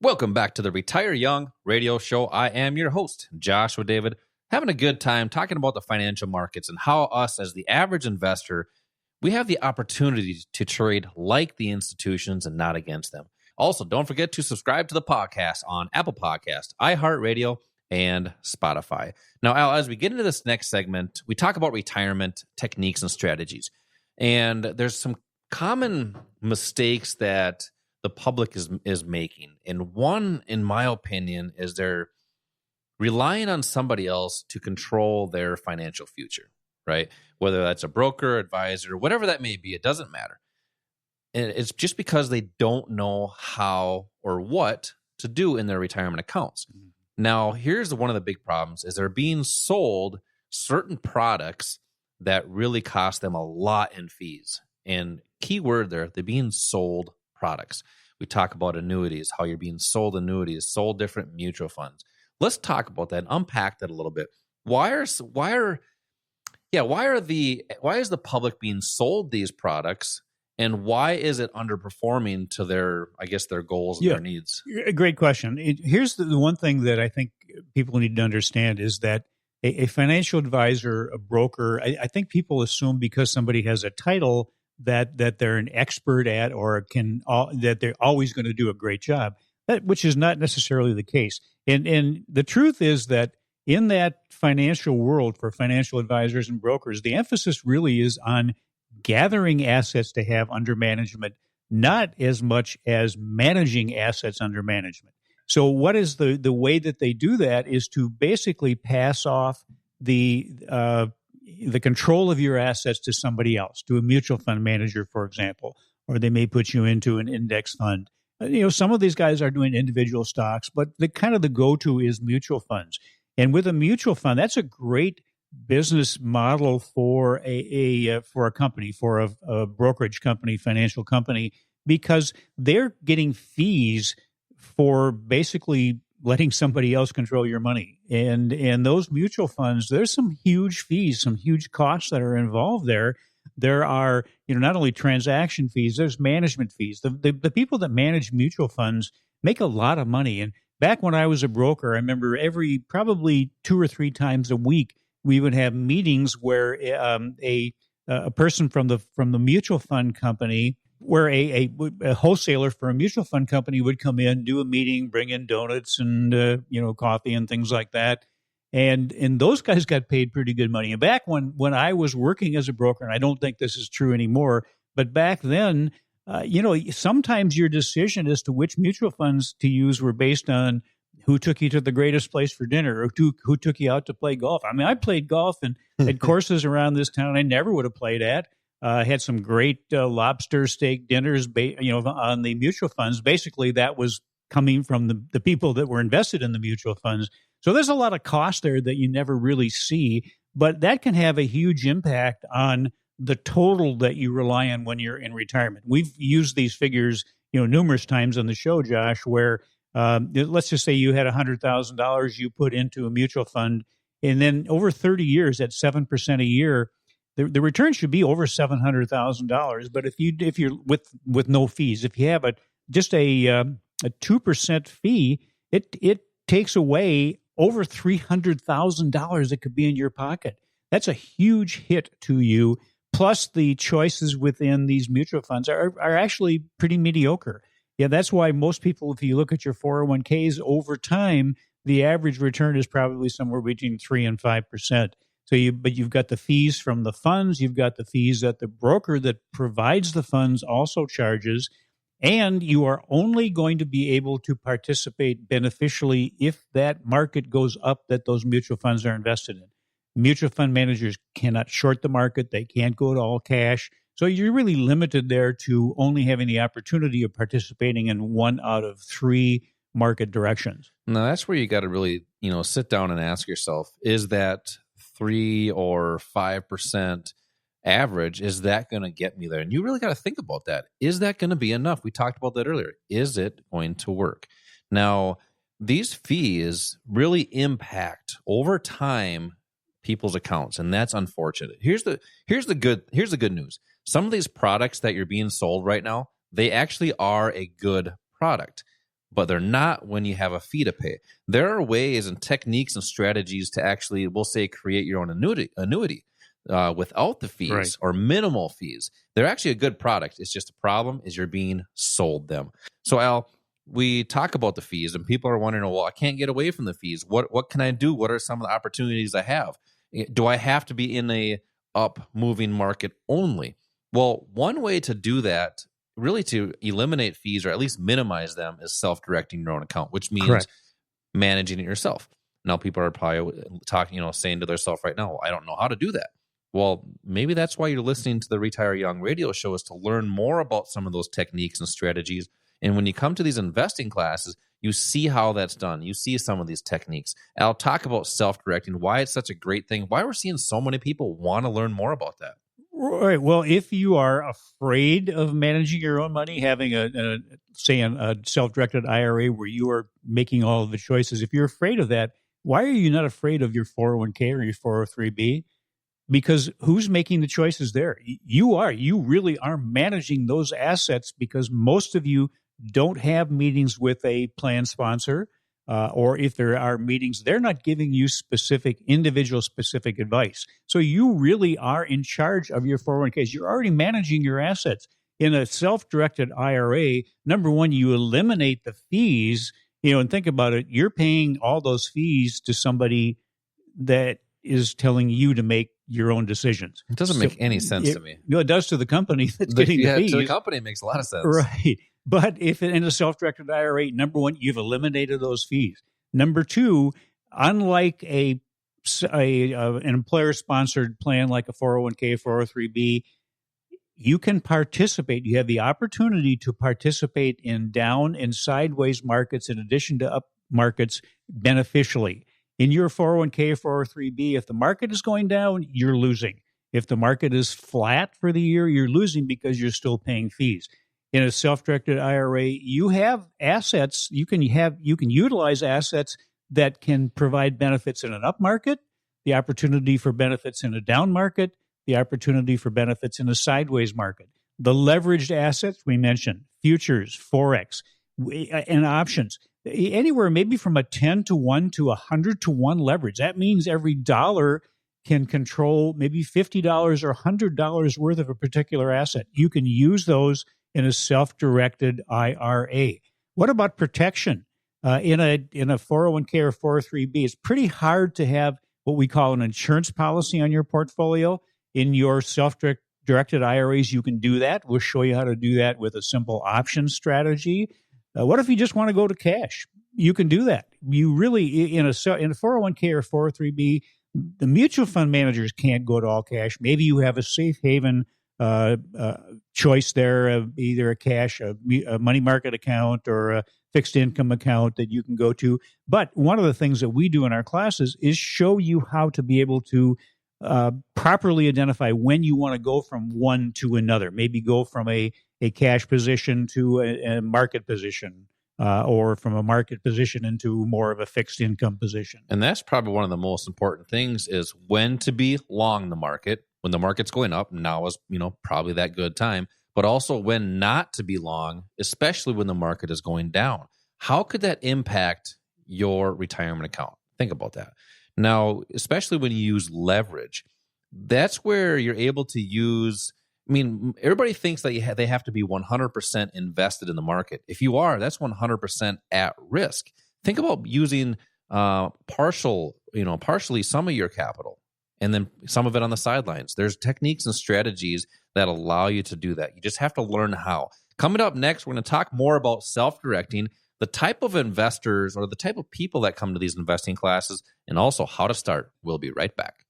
Welcome back to the Retire Young radio show. I am your host, Joshua David, having a good time talking about the financial markets and how us as the average investor, we have the opportunity to trade like the institutions and not against them. Also, don't forget to subscribe to the podcast on Apple Podcast, iHeartRadio, and Spotify. Now, Al, as we get into this next segment, we talk about retirement techniques and strategies. And there's some common mistakes that the public is making. And one, in my opinion, is they're relying on somebody else to control their financial future, right? Whether that's a broker, advisor, whatever that may be, it doesn't matter. And it's just because they don't know how or what to do in their retirement accounts. Now, here's one of the big problems is they're being sold certain products that really cost them a lot in fees. And key word there, they're being sold products. We talk about annuities, how you're being sold annuities, sold different mutual funds. Let's talk about that and unpack that a little bit. Why is the public being sold these products, and why is it underperforming to their goals and their needs? A great question. Here's the one thing that I think people need to understand is that a financial advisor, a broker, I think people assume because somebody has a title that they're an expert at or that they're always going to do a great job, which is not necessarily the case. And the truth is that in that financial world for financial advisors and brokers, the emphasis really is on gathering assets to have under management, not as much as managing assets under management. So what is the way that they do that is to basically pass off the control of your assets to somebody else, to a mutual fund manager, for example, or they may put you into an index fund. Some of these guys are doing individual stocks, but the go-to is mutual funds. And with a mutual fund, that's a great business model for a company, for a brokerage company, financial company, because they're getting fees for basically letting somebody else control your money. And those mutual funds, there's some huge fees, some huge costs that are involved there. There are, not only transaction fees, there's management fees. The people that manage mutual funds make a lot of money. And back when I was a broker, I remember probably 2 or 3 times a week, we would have meetings where a person from the mutual fund company, where a wholesaler for a mutual fund company would come in, do a meeting, bring in donuts and coffee and things like that, and those guys got paid pretty good money. And back when I was working as a broker, and I don't think this is true anymore, but back then, sometimes your decision as to which mutual funds to use were based on who took you to the greatest place for dinner, or who took you out to play golf. I mean, I played golf and at courses around this town I never would have played at. Had some great lobster steak dinners, on the mutual funds. Basically, that was coming from the people that were invested in the mutual funds. So there's a lot of cost there that you never really see, but that can have a huge impact on the total that you rely on when you're in retirement. We've used these figures, numerous times on the show, Josh, where let's just say you had $100,000 you put into a mutual fund, and then over 30 years at 7% a year, the return should be over $700,000. But if you're with no fees, if you have just a 2% fee, it takes away over $300,000 that could be in your pocket. That's a huge hit to you. Plus, the choices within these mutual funds are actually pretty mediocre. Yeah, that's why most people, if you look at your 401ks over time, the average return is probably somewhere between 3 and 5%. But you've got the fees from the funds, you've got the fees that the broker that provides the funds also charges, and you are only going to be able to participate beneficially if that market goes up that those mutual funds are invested in. Mutual fund managers cannot short the market, they can't go to all cash, so you're really limited there to only having the opportunity of participating in 1 out of 3 market directions. Now, that's where you got to really, sit down and ask yourself, is that 3 or 5% average, is that going to get me there? And you really got to think about that. Is that going to be enough? We talked about that earlier. Is it going to work? Now, these fees really impact over time people's accounts, and that's unfortunate. Here's the good news. Some of these products that you're being sold right now, they actually are a good product. but they're not when you have a fee to pay. There are ways and techniques and strategies to actually, we'll say, create your own annuity without the fees Right. or minimal fees. They're actually a good product. It's just the problem is you're being sold them. So Al, we talk about the fees and people are wondering, well, I can't get away from the fees. What can I do? What are some of the opportunities I have? Do I have to be in a up moving market only? Well, one way to do that, really to eliminate fees or at least minimize them, is self-directing your own account, which means Correct. managing it yourself. Now people are probably talking, saying to themselves right now, well, I don't know how to do that. Well, maybe that's why you're listening to the Retire Young radio show, is to learn more about some of those techniques and strategies. And when you come to these investing classes, you see how that's done. You see some of these techniques. I'll talk about self-directing, why it's such a great thing, why we're seeing so many people want to learn more about that. Right. Well, if you are afraid of managing your own money, having a self-directed IRA where you are making all of the choices, if you're afraid of that, why are you not afraid of your 401k or your 403b? Because who's making the choices there? You are. You really are managing those assets, because most of you don't have meetings with a plan sponsor, or if there are meetings, they're not giving you individual specific advice. So you really are in charge of your 401ks. You're already managing your assets. In a self-directed IRA, number one, you eliminate the fees, and think about it. You're paying all those fees to somebody that is telling you to make your own decisions. It doesn't make any sense to me. It does to the company that's getting the fees. To the company, it makes a lot of sense. Right. But if in a self-directed IRA, number one, you've eliminated those fees. Number two, unlike an employer-sponsored plan like a 401k, 403b, you can participate. You have the opportunity to participate in down and sideways markets in addition to up markets beneficially. In your 401k, 403b, if the market is going down, you're losing. If the market is flat for the year, you're losing because you're still paying fees. In a self-directed IRA, you have assets. You can utilize assets that can provide benefits in an up market, the opportunity for benefits in a down market, the opportunity for benefits in a sideways market. The leveraged assets we mentioned, futures, Forex, and options, anywhere maybe from a 10 to 1 to 100 to 1 leverage. That means every dollar can control maybe $50 or $100 worth of a particular asset. You can use those in a self-directed IRA. What about protection? In a 401k or 403b, it's pretty hard to have what we call an insurance policy on your portfolio. In your self-directed IRAs, you can do that. We'll show you how to do that with a simple option strategy. What if you just want to go to cash? You can do that. You really, in a 401k or 403b, the mutual fund managers can't go to all cash. Maybe you have a safe haven choice there, either a cash, a money market account, or a fixed income account that you can go to. But one of the things that we do in our classes is show you how to be able to properly identify when you want to go from one to another. Maybe go from a cash position to a market position, or from a market position into more of a fixed income position. And that's probably one of the most important things, is when to be long the market. When the market's going up, now is probably that good time. But also when not to be long, especially when the market is going down. How could that impact your retirement account? Think about that. Now, especially when you use leverage, that's where you're able to use. Everybody thinks that they have to be 100% invested in the market. If you are, that's 100% at risk. Think about using partially some of your capital, and then some of it on the sidelines. There's techniques and strategies that allow you to do that. You just have to learn how. Coming up next, we're going to talk more about self-directing, the type of investors or the type of people that come to these investing classes, and also how to start. We'll be right back.